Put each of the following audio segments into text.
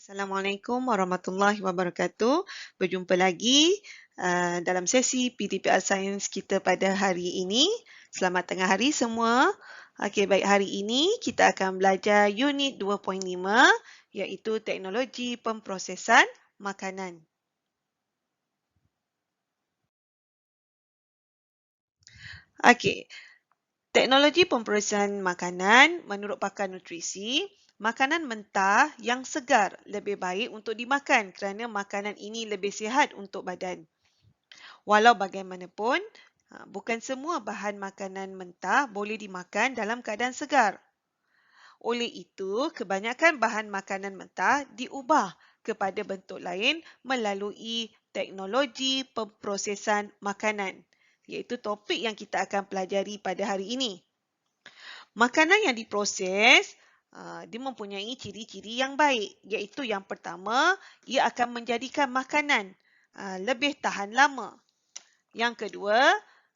Assalamualaikum warahmatullahi wabarakatuh. Berjumpa lagi dalam sesi PTPR Sains kita pada hari ini. Selamat tengah hari semua. Okey, baik, hari ini kita akan belajar unit 2.5 iaitu teknologi pemprosesan makanan. Okey, teknologi pemprosesan makanan menurut pakar nutrisi, makanan mentah yang segar lebih baik untuk dimakan kerana makanan ini lebih sihat untuk badan. Walau bagaimanapun, bukan semua bahan makanan mentah boleh dimakan dalam keadaan segar. Oleh itu, kebanyakan bahan makanan mentah diubah kepada bentuk lain melalui teknologi pemprosesan makanan, iaitu topik yang kita akan pelajari pada hari ini. Makanan yang diproses, dia mempunyai ciri-ciri yang baik, iaitu yang pertama, ia akan menjadikan makanan lebih tahan lama. Yang kedua,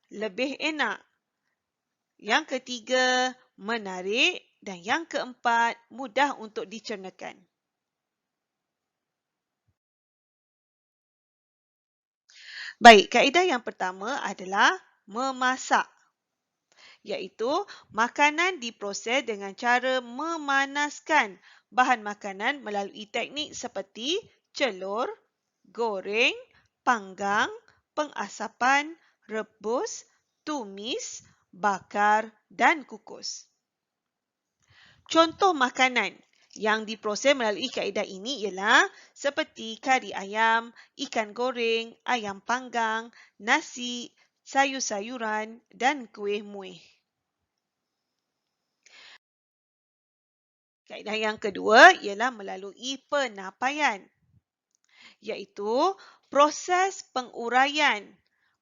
lebih enak. Yang ketiga, menarik. Dan yang keempat, mudah untuk dicernakan. Baik, kaedah yang pertama adalah memasak. Iaitu, makanan diproses dengan cara memanaskan bahan makanan melalui teknik seperti celur, goreng, panggang, pengasapan, rebus, tumis, bakar dan kukus. Contoh makanan yang diproses melalui kaedah ini ialah seperti kari ayam, ikan goreng, ayam panggang, nasi, sayur-sayuran dan kuih muih. Kaedah yang kedua ialah melalui penapaian, iaitu proses penguraian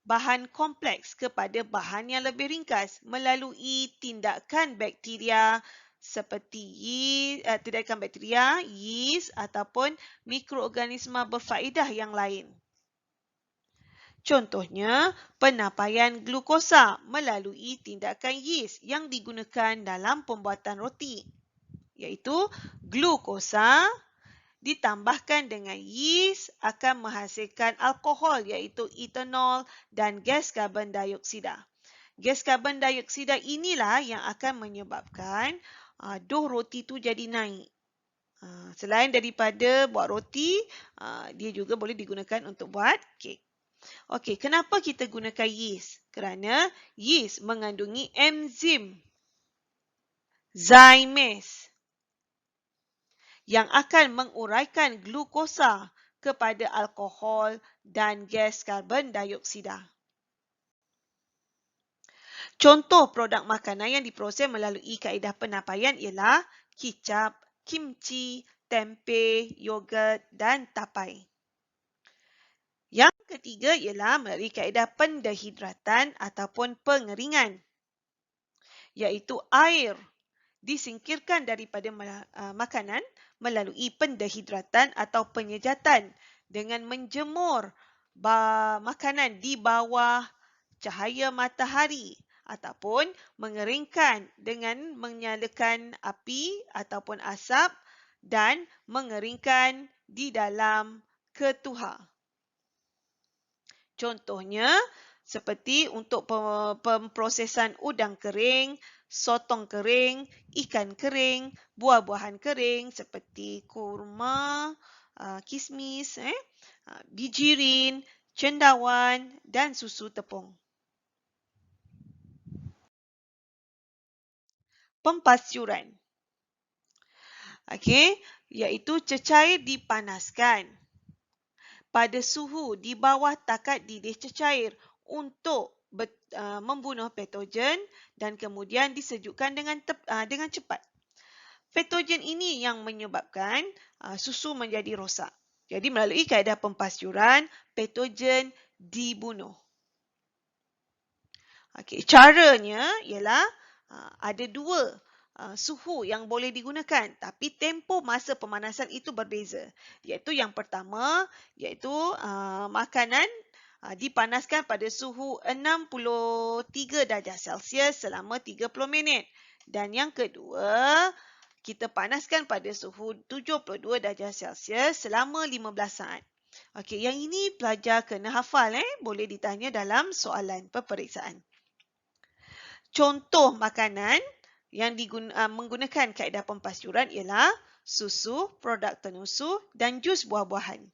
bahan kompleks kepada bahan yang lebih ringkas melalui tindakan bakteria seperti yeast ataupun mikroorganisma berfaedah yang lain. Contohnya, penapaian glukosa melalui tindakan yeast yang digunakan dalam pembuatan roti, iaitu glukosa ditambahkan dengan yeast akan menghasilkan alkohol iaitu etanol dan gas karbon dioksida. Gas karbon dioksida inilah yang akan menyebabkan dough roti tu jadi naik. Selain daripada buat roti, dia juga boleh digunakan untuk buat kek. Okey, kenapa kita gunakan yeast? Kerana yeast mengandungi enzim zymase yang akan menguraikan glukosa kepada alkohol dan gas karbon dioksida. Contoh produk makanan yang diproses melalui kaedah penapaian ialah kicap, kimchi, tempeh, yogurt dan tapai. Yang ketiga ialah melalui kaedah pendehidratan ataupun pengeringan, iaitu air disingkirkan daripada makanan melalui pendehidratan atau penyejatan dengan menjemur makanan di bawah cahaya matahari ataupun mengeringkan dengan menyalakan api ataupun asap dan mengeringkan di dalam ketuha. Contohnya, seperti untuk pemprosesan udang kering, sotong kering, ikan kering, buah-buahan kering seperti kurma, kismis, bijirin, cendawan dan susu tepung. Pempasturan. Okey, iaitu cecair dipanaskan pada suhu di bawah takat didih cecair untuk membunuh patogen dan kemudian disejukkan dengan cepat. Patogen ini yang menyebabkan susu menjadi rosak. Jadi melalui kaedah pempasturan, patogen dibunuh. Okey, caranya ialah ada dua suhu yang boleh digunakan, tapi tempoh masa pemanasan itu berbeza. Iaitu yang pertama, iaitu makanan dipanaskan pada suhu 63 darjah Celsius selama 30 minit. Dan yang kedua, kita panaskan pada suhu 72 darjah Celsius selama 15 saat. Okey, yang ini pelajar kena hafal boleh ditanya dalam soalan peperiksaan. Contoh makanan yang menggunakan kaedah pempasturan ialah susu, produk tenusu dan jus buah-buahan.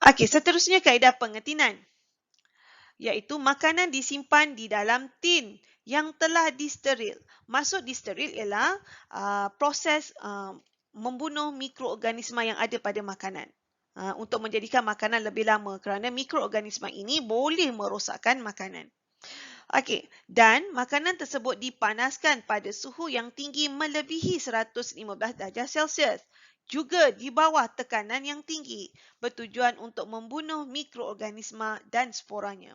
Okey, seterusnya kaedah pengetinan, iaitu makanan disimpan di dalam tin yang telah disteril. Maksud disteril ialah proses membunuh mikroorganisma yang ada pada makanan untuk menjadikan makanan lebih lama kerana mikroorganisma ini boleh merosakkan makanan. Okey, dan makanan tersebut dipanaskan pada suhu yang tinggi melebihi 115 darjah Celsius. Juga di bawah tekanan yang tinggi, bertujuan untuk membunuh mikroorganisma dan sporanya.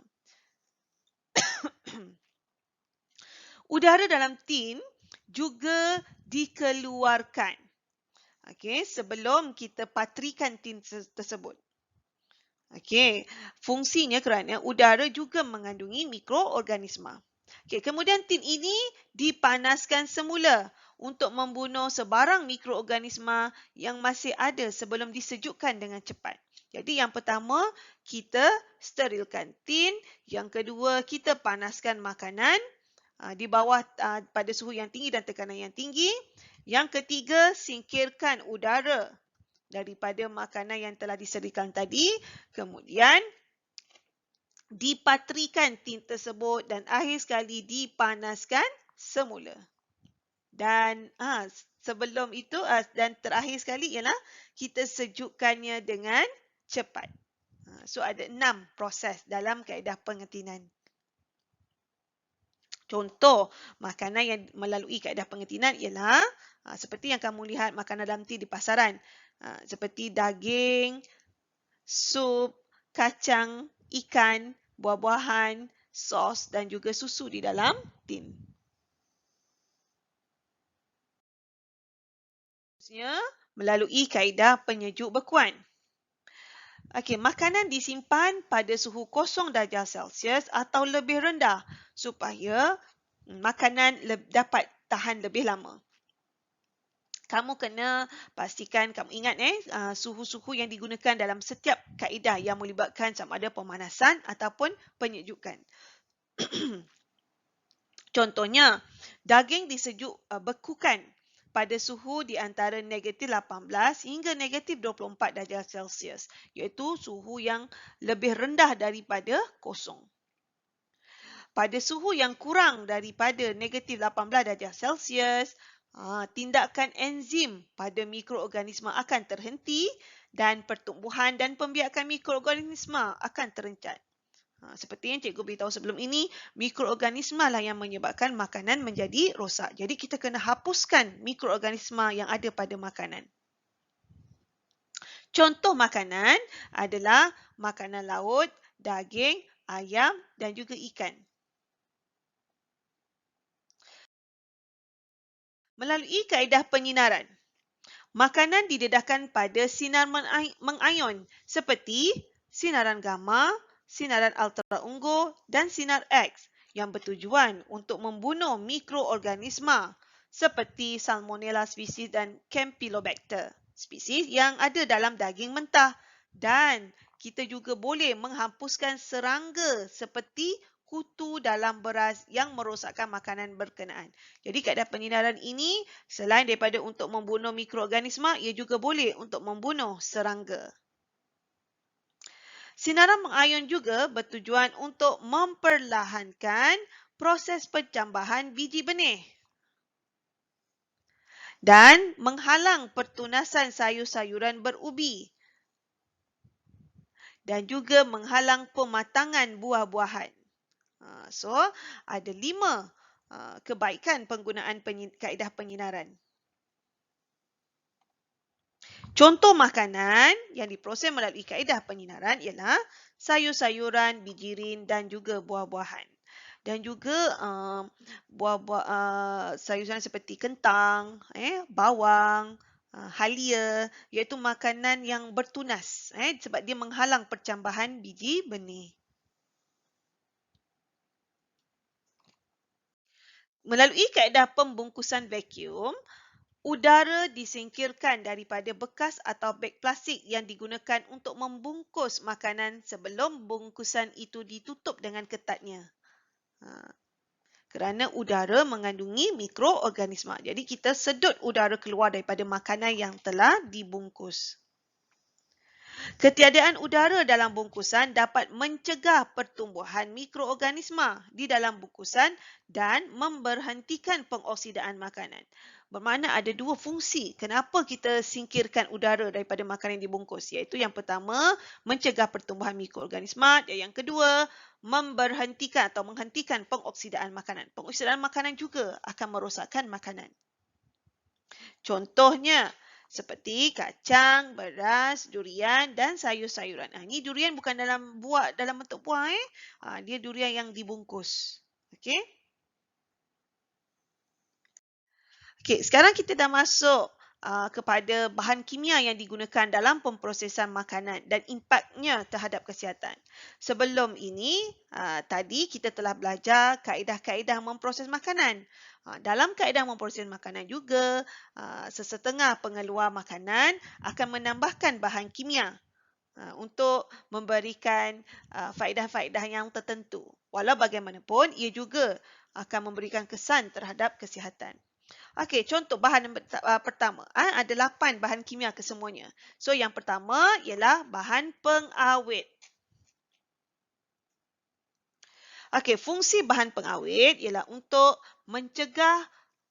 Udara dalam tin juga dikeluarkan sebelum kita patrikan tin tersebut. Fungsinya kerana udara juga mengandungi mikroorganisma. Kemudian tin ini dipanaskan semula untuk membunuh sebarang mikroorganisma yang masih ada sebelum disejukkan dengan cepat. Jadi yang pertama, kita sterilkan tin. Yang kedua, kita panaskan makanan di bawah pada suhu yang tinggi dan tekanan yang tinggi. Yang ketiga, singkirkan udara daripada makanan yang telah disediakan tadi. Kemudian dipatrikan tin tersebut dan akhir sekali dipanaskan semula. Dan sebelum itu dan terakhir sekali ialah kita sejukkannya dengan cepat. So ada 6 proses dalam kaedah pengetinan. Contoh makanan yang melalui kaedah pengetinan ialah seperti yang kamu lihat makanan dalam tin di pasaran. Seperti daging, sup, kacang, ikan, buah-buahan, sos dan juga susu di dalam tin. Melalui kaedah penyejuk bekuan. Makanan disimpan pada suhu 0 darjah Celsius atau lebih rendah supaya makanan dapat tahan lebih lama. Kamu kena pastikan, kamu ingat suhu-suhu yang digunakan dalam setiap kaedah yang melibatkan sama ada pemanasan ataupun penyejukan. Contohnya, daging disejuk bekukan pada suhu di antara negatif 18 hingga negatif 24 darjah Celsius, iaitu suhu yang lebih rendah daripada kosong. Pada suhu yang kurang daripada negatif 18 darjah Celsius, tindakan enzim pada mikroorganisma akan terhenti dan pertumbuhan dan pembiakan mikroorganisma akan terencat. Seperti yang cikgu beritahu sebelum ini, mikroorganisma lah yang menyebabkan makanan menjadi rosak. Jadi kita kena hapuskan mikroorganisma yang ada pada makanan. Contoh makanan adalah makanan laut, daging, ayam dan juga ikan. Melalui kaedah penyinaran, makanan didedahkan pada sinar mengayon seperti sinaran gamma, sinaran ultraunggu dan sinar X yang bertujuan untuk membunuh mikroorganisma seperti Salmonella species dan Campylobacter spesies yang ada dalam daging mentah, dan kita juga boleh menghapuskan serangga seperti kutu dalam beras yang merosakkan makanan berkenaan. Jadi kaedah penyinaran ini selain daripada untuk membunuh mikroorganisma, ia juga boleh untuk membunuh serangga. Sinaran mengayon juga bertujuan untuk memperlahankan proses pencambahan biji benih dan menghalang pertunasan sayur-sayuran berubi dan juga menghalang pematangan buah-buahan. So, ada 5 kebaikan penggunaan kaedah penyinaran. Contoh makanan yang diproses melalui kaedah penyinaran ialah sayur-sayuran, bijirin dan juga buah-buahan. Dan juga sayur-sayuran seperti kentang, bawang, halia, iaitu makanan yang bertunas sebab dia menghalang percambahan biji benih. Melalui kaedah pembungkusan vacuum, udara disingkirkan daripada bekas atau beg plastik yang digunakan untuk membungkus makanan sebelum bungkusan itu ditutup dengan ketatnya. Kerana udara mengandungi mikroorganisma. Jadi kita sedut udara keluar daripada makanan yang telah dibungkus. Ketiadaan udara dalam bungkusan dapat mencegah pertumbuhan mikroorganisma di dalam bungkusan dan memberhentikan pengoksidaan makanan. Bermakna ada dua fungsi kenapa kita singkirkan udara daripada makanan yang dibungkus. Iaitu yang pertama, mencegah pertumbuhan mikroorganisma dan yang kedua, memberhentikan atau menghentikan pengoksidaan makanan. Pengoksidaan makanan juga akan merosakkan makanan. Contohnya, seperti kacang, beras, durian dan sayur-sayuran. Ini durian bukan dalam bentuk buah. Dia durian yang dibungkus. Okey. Okey, sekarang kita dah masuk kepada bahan kimia yang digunakan dalam pemprosesan makanan dan impaknya terhadap kesihatan. Sebelum ini, tadi kita telah belajar kaedah-kaedah memproses makanan. Dalam kaedah memproses makanan juga, sesetengah pengeluar makanan akan menambahkan bahan kimia untuk memberikan faedah-faedah yang tertentu. Walau bagaimanapun, ia juga akan memberikan kesan terhadap kesihatan. Okey, contoh bahan pertama. Ada 8 bahan kimia kesemuanya. So, yang pertama ialah bahan pengawet. Okey, fungsi bahan pengawet ialah untuk mencegah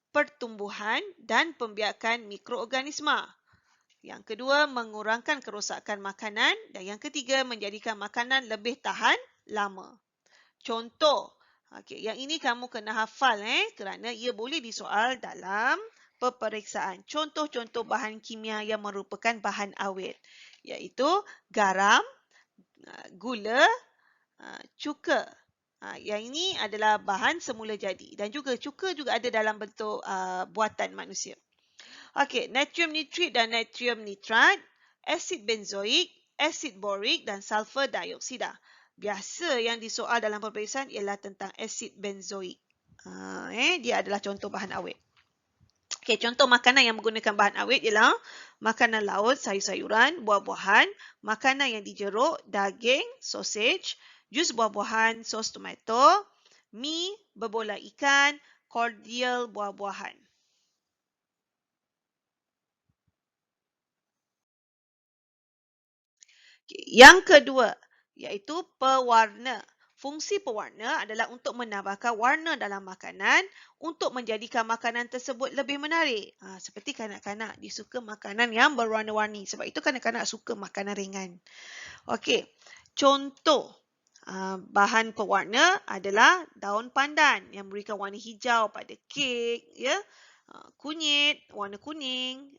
pertumbuhan dan pembiakan mikroorganisma. Yang kedua, mengurangkan kerosakan makanan. Dan yang ketiga, menjadikan makanan lebih tahan lama. Contoh. Okey, yang ini kamu kena hafal kerana ia boleh disoal dalam peperiksaan. Contoh-contoh bahan kimia yang merupakan bahan awet iaitu garam, gula, cuka. Yang ini adalah bahan semula jadi dan juga cuka juga ada dalam bentuk buatan manusia. Okey, natrium nitrit dan natrium nitrat, asid benzoik, asid borik dan sulfur dioksida. Biasa yang disoal dalam peperiksaan ialah tentang asid benzoik. Dia adalah contoh bahan awet. Okey, contoh makanan yang menggunakan bahan awet ialah makanan laut, sayur-sayuran, buah-buahan, makanan yang dijeruk, daging, sausage, jus buah-buahan, sos tomato, mi, berbola ikan, cordial buah-buahan. Yang kedua, iaitu pewarna. Fungsi pewarna adalah untuk menambahkan warna dalam makanan untuk menjadikan makanan tersebut lebih menarik. Seperti kanak-kanak, dia suka makanan yang berwarna-warni. Sebab itu kanak-kanak suka makanan ringan. Okey, contoh bahan pewarna adalah daun pandan yang memberikan warna hijau pada kek, ya, kunyit, warna kuning,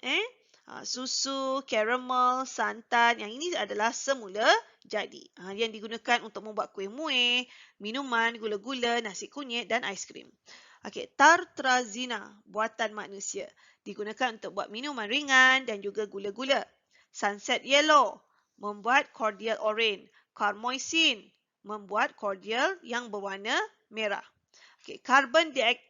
susu, karamel, santan. Yang ini adalah semula jadi. Yang digunakan untuk membuat kuih muih, minuman, gula-gula, nasi kunyit dan aiskrim. Okey, tartrazina, buatan manusia. Digunakan untuk buat minuman ringan dan juga gula-gula. Sunset yellow, membuat cordial orange. Carmoisin, membuat cordial yang berwarna merah. Okey, carbon dioxide.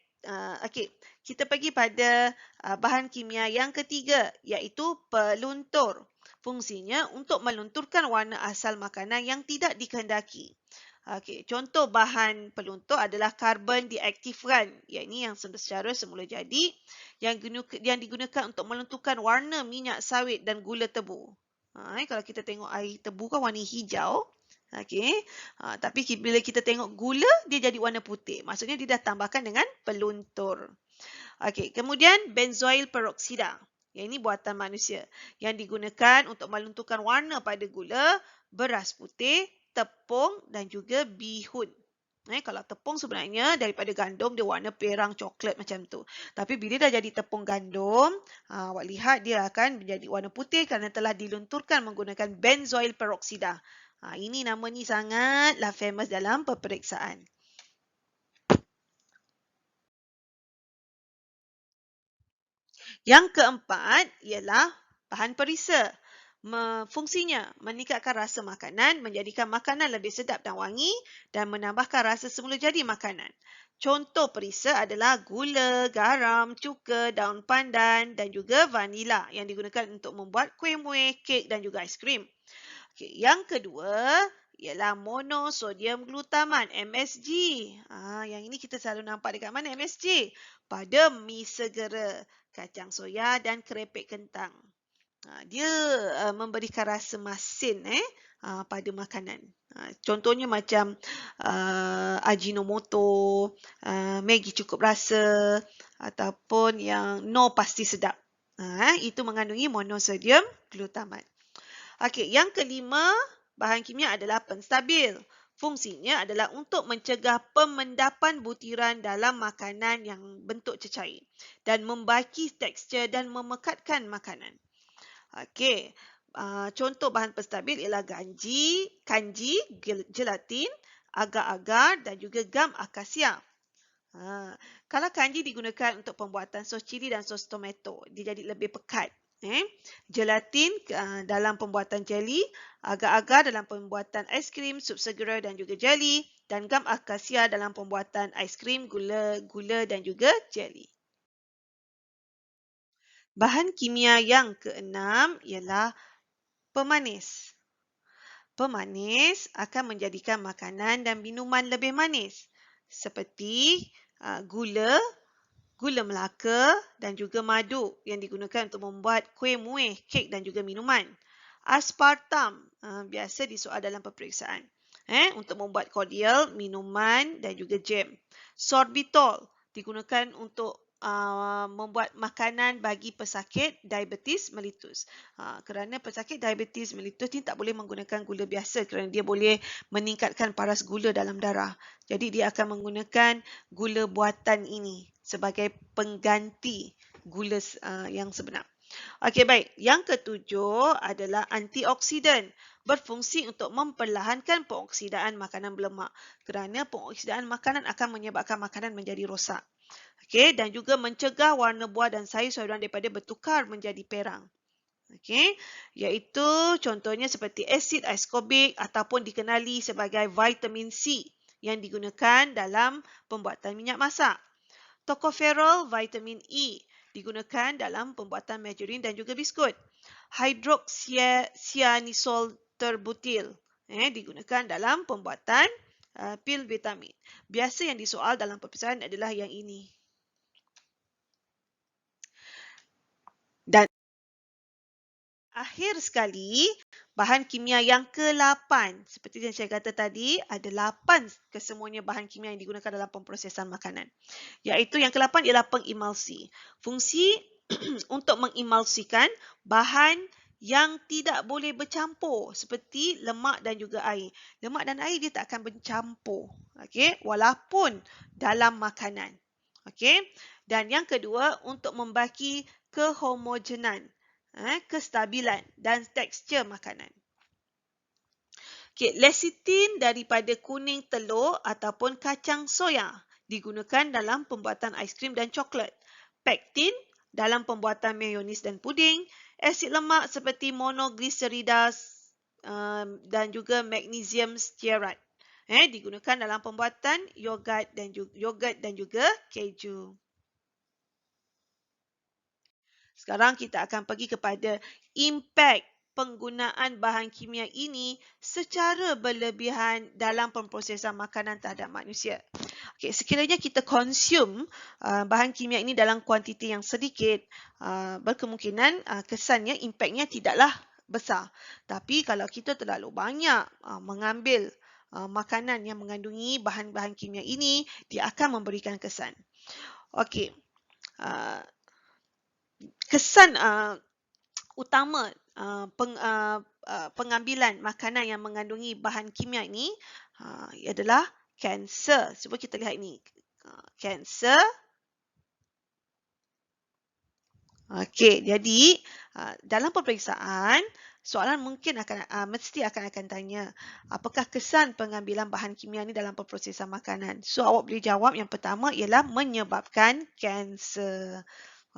Okey, kita pergi pada bahan kimia yang ketiga iaitu peluntur. Fungsinya untuk melunturkan warna asal makanan yang tidak dikehendaki. Okey, contoh bahan peluntur adalah karbon diaktifkan. Ini yang secara semula jadi yang digunakan untuk melunturkan warna minyak sawit dan gula tebu. Kalau kita tengok air tebu kan warna hijau. Okey. Tapi bila kita tengok gula, dia jadi warna putih. Maksudnya dia dah tambahkan dengan peluntur. Okey. Kemudian benzoil peroksida. Yang ini buatan manusia. Yang digunakan untuk melunturkan warna pada gula, beras putih, tepung dan juga bihun. Kalau tepung sebenarnya daripada gandum dia warna perang coklat macam tu. Tapi bila dah jadi tepung gandum, awak lihat dia akan menjadi warna putih kerana telah dilunturkan menggunakan benzoil peroksida. Ini nama ni sangatlah famous dalam peperiksaan. Yang keempat ialah bahan perisa. Fungsinya meningkatkan rasa makanan, menjadikan makanan lebih sedap dan wangi dan menambahkan rasa semula jadi makanan. Contoh perisa adalah gula, garam, cuka, daun pandan dan juga vanila yang digunakan untuk membuat kuih-muih, kek dan juga aiskrim. Okey, yang kedua ialah monosodium glutamat MSG. Yang ini kita selalu nampak dekat mana MSG? Pada mi segera, kacang soya dan kerepek kentang. Dia memberikan rasa masin pada makanan. Contohnya macam Ajinomoto, Maggi cukup rasa ataupun yang no pasti sedap. Itu mengandungi monosodium glutamat. Okey, yang kelima, bahan kimia adalah penstabil. Fungsinya adalah untuk mencegah pemendapan butiran dalam makanan yang bentuk cecair dan membaki tekstur dan memekatkan makanan. Okey, contoh bahan penstabil ialah kanji, gelatin, agar-agar dan juga gam akasia. Kalau kanji digunakan untuk pembuatan sos cili dan sos tomato, dia jadi lebih pekat. Gelatin dalam pembuatan jeli, agar-agar dalam pembuatan aiskrim, sup segera dan juga jeli, dan gam akasia dalam pembuatan aiskrim, gula dan juga jeli. Bahan kimia yang keenam ialah pemanis. Pemanis akan menjadikan makanan dan minuman lebih manis seperti gula Melaka dan juga madu yang digunakan untuk membuat kuih muih, kek dan juga minuman. Aspartam biasa disoal dalam peperiksaan untuk membuat cordial, minuman dan juga jam. Sorbitol digunakan untuk membuat makanan bagi pesakit diabetes mellitus. Kerana pesakit diabetes mellitus ni tak boleh menggunakan gula biasa kerana dia boleh meningkatkan paras gula dalam darah. Jadi dia akan menggunakan gula buatan ini sebagai pengganti gula yang sebenar. Okey, baik. Yang ketujuh adalah antioksidan. Berfungsi untuk memperlahankan pengoksidaan makanan berlemak. Kerana pengoksidaan makanan akan menyebabkan makanan menjadi rosak. Okey, dan juga mencegah warna buah dan sayur-sayuran daripada bertukar menjadi perang. Okey, iaitu contohnya seperti asid ascorbic ataupun dikenali sebagai vitamin C yang digunakan dalam pembuatan minyak masak. Tocopherol, vitamin E digunakan dalam pembuatan margarin dan juga biskut. Hydroxycyanisol terbutil digunakan dalam pembuatan pil vitamin. Biasa yang disoal dalam peperiksaan adalah yang ini. Dan akhir sekali, bahan kimia yang ke-8. Seperti yang saya kata tadi, ada 8 kesemuanya bahan kimia yang digunakan dalam pemprosesan makanan. Iaitu yang ke-8 ialah pengemulsi. Fungsi untuk mengemulsikan bahan yang tidak boleh bercampur seperti lemak dan juga air. Lemak dan air dia tak akan bercampur. Okey, walaupun dalam makanan. Okey. Dan yang kedua untuk membaki kehomogenan, kestabilan dan tekstur makanan. Okay, lecithin daripada kuning telur ataupun kacang soya digunakan dalam pembuatan aiskrim dan coklat. Pektin dalam pembuatan mayonis dan puding. Asid lemak seperti monoglycerida dan juga magnesium stearate digunakan dalam pembuatan yogurt dan juga keju. Sekarang kita akan pergi kepada impak penggunaan bahan kimia ini secara berlebihan dalam pemprosesan makanan terhadap manusia. Okay, sekiranya kita konsum bahan kimia ini dalam kuantiti yang sedikit, berkemungkinan kesannya, impaknya tidaklah besar. Tapi kalau kita terlalu banyak mengambil makanan yang mengandungi bahan-bahan kimia ini, dia akan memberikan kesan. Okey. Kesan utama pengambilan makanan yang mengandungi bahan kimia ini adalah kanser. Cuba kita lihat ini. Kanser. Okey, jadi dalam peperiksaan, soalan mungkin mesti akan tanya, apakah kesan pengambilan bahan kimia ini dalam pemprosesan makanan? So, awak boleh jawab yang pertama ialah menyebabkan kanser.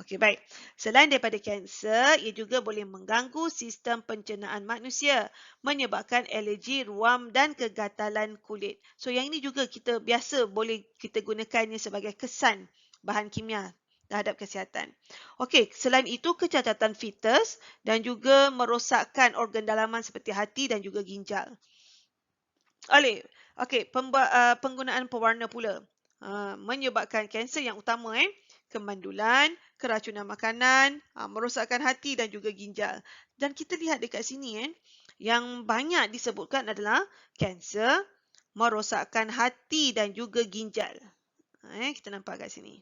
Okey, baik. Selain daripada kanser, ia juga boleh mengganggu sistem pencernaan manusia, menyebabkan alergi, ruam dan kegatalan kulit. So, yang ini juga kita biasa boleh kita gunakannya sebagai kesan bahan kimia terhadap kesihatan. Okey, selain itu kecacatan fetus dan juga merosakkan organ dalaman seperti hati dan juga ginjal. Okey, penggunaan pewarna pula menyebabkan kanser yang utama kemandulan, keracunan makanan, merosakkan hati dan juga ginjal. Dan kita lihat dekat sini yang banyak disebutkan adalah kanser, merosakkan hati dan juga ginjal. Kita nampak kat sini.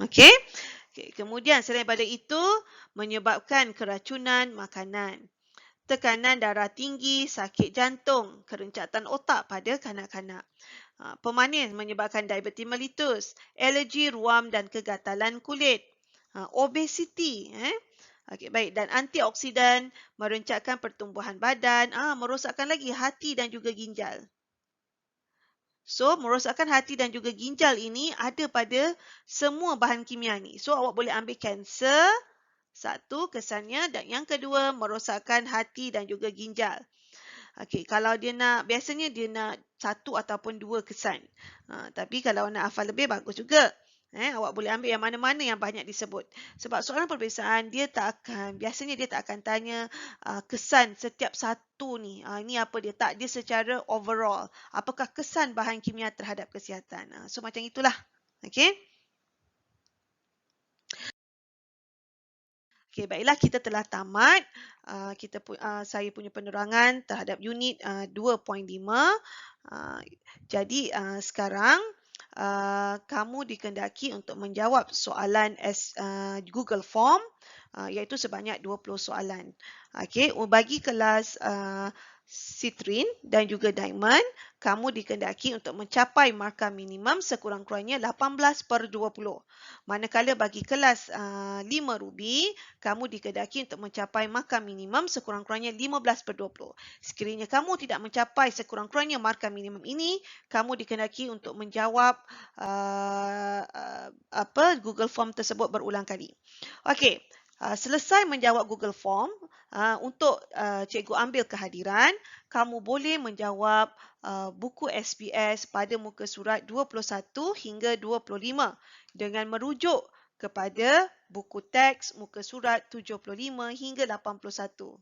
Okey. Okey, kemudian selain daripada itu menyebabkan keracunan makanan, tekanan darah tinggi, sakit jantung, kerencatan otak pada kanak-kanak. Pemanis menyebabkan diabetes mellitus, alergi ruam dan kegatalan kulit. Obesiti. Okey, baik. Dan antioksidan merencatkan pertumbuhan badan, merosakkan lagi hati dan juga ginjal. So, merosakkan hati dan juga ginjal ini ada pada semua bahan kimia ni. So, awak boleh ambil kanser, satu kesannya, dan yang kedua merosakkan hati dan juga ginjal. Okey, kalau dia nak, biasanya dia nak satu ataupun dua kesan. Tapi kalau nak hafal lebih, bagus juga. Awak boleh ambil yang mana-mana yang banyak disebut. Sebab soalan peperiksaan, biasanya dia tak akan tanya kesan setiap satu ni. Ini apa dia? Tak, dia secara overall. Apakah kesan bahan kimia terhadap kesihatan? So, macam itulah. Okey. Okey, baiklah kita telah tamat saya punya penerangan terhadap unit 2.5. Jadi sekarang kamu dikehendaki untuk menjawab soalan Google Form iaitu sebanyak 20 soalan. Okey, bagi kelas Citrin dan juga Diamond, kamu dikehendaki untuk mencapai markah minimum sekurang-kurangnya 18/20. Manakala bagi kelas 5 Ruby, kamu dikehendaki untuk mencapai markah minimum sekurang-kurangnya 15/20. Sekiranya kamu tidak mencapai sekurang-kurangnya markah minimum ini, kamu dikehendaki untuk menjawab Google Form tersebut berulang kali. Okey, selesai menjawab Google Form, untuk cikgu ambil kehadiran, kamu boleh menjawab buku SPS pada muka surat 21 hingga 25 dengan merujuk kepada buku teks muka surat 75 hingga 81.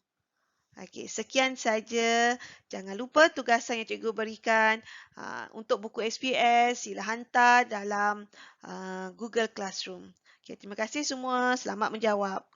Okey, sekian saja. Jangan lupa tugasan yang cikgu berikan. Untuk buku SPS, sila hantar dalam Google Classroom. Okey, terima kasih semua. Selamat menjawab.